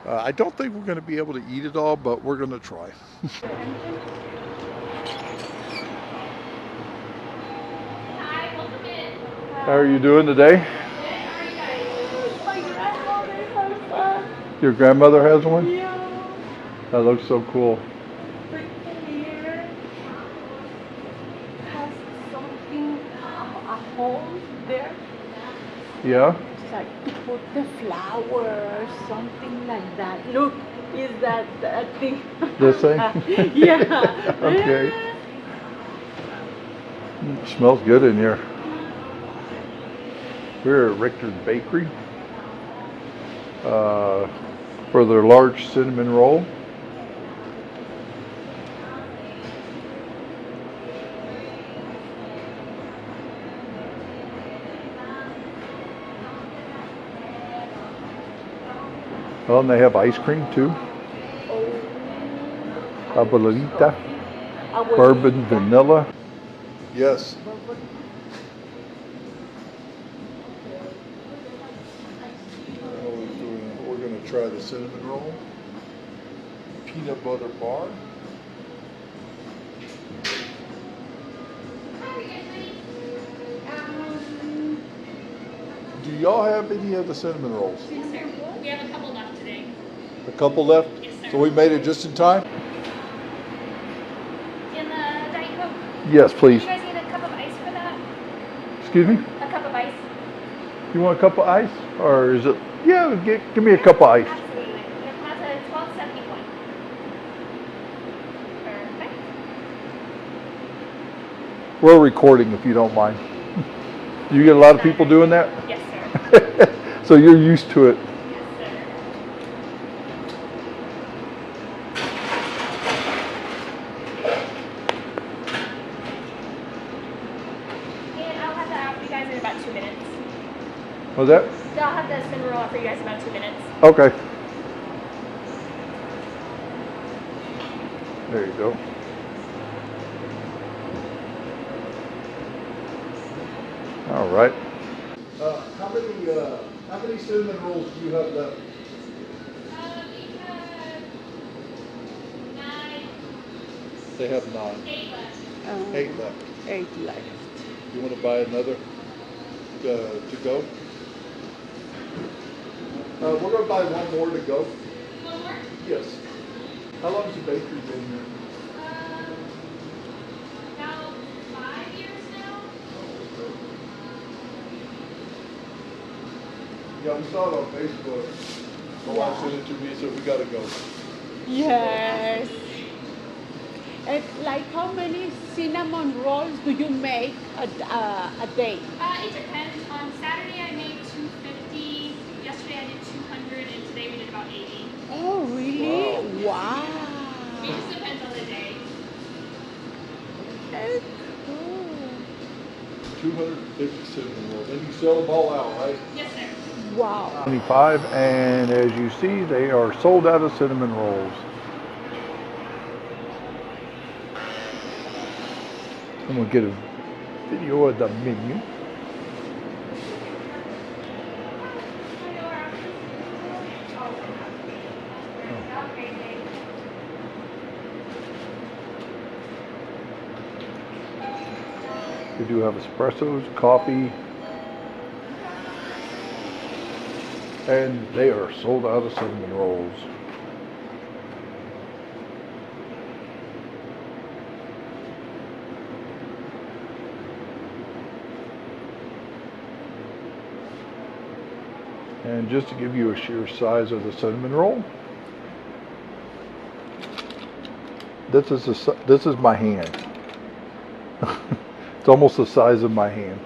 I don't think we're going to be able to eat it all, but we're going to try. How are you doing today? My grandmother has one. Your grandmother has one? Yeah. That looks so cool. But here has something, a hole there. Yeah? It's like to put the flower or something like that. Look, is that thing? This thing? Yeah. Okay. Smells good in here. We're at Richter's Bakery for their large cinnamon roll. Well, and they have ice cream too. Abuelita, bourbon vanilla. Yes. We're going to try the cinnamon roll, peanut butter bar. Do y'all have any of the cinnamon rolls? Yes, sir. We have a couple left today. A couple left? Yes, sir. So we made it just in time? In the Diet Coke. Yes, please. Do you guys need a cup of ice for that? Excuse me? A cup of ice? You want a cup of ice? Or is it? Yeah, give me a cup of ice. Absolutely. It has a 1270 point. Perfect. We're recording if you don't mind. Do you get a lot of people doing that? Yes, sir. So you're used to it. Yes, sir. And I'll have that out for you guys in about 2 minutes. Was that? So I'll have the cinnamon roll out for you guys in about 2 minutes. Okay. There you go. All right. How many cinnamon rolls do you have left? We have 9, They have 9. 8 left. 8 left. 8 left. You want to buy another to go? We're going to buy one more to go. One more? Yes. How long has the bakery been here? About 5 years now. Yeah, we saw it on Facebook. My wife sent it to me and said, we got to go. Yes. And like how many cinnamon rolls do you make a day? It depends. On Saturday I made 250. Yesterday I did 200, and today we did about 80. Oh, really? Wow. It just depends on the day. That's cool. 250 cinnamon rolls. And you sell them all out, right? Yes, sir. Wow. 25, and as you see, they are sold out of cinnamon rolls. I'm going to get a video of the menu. We do have espressos, coffee, and they are sold out of cinnamon rolls. And just to give you a sheer size of the cinnamon roll, this is my hand. It's almost the size of my hand.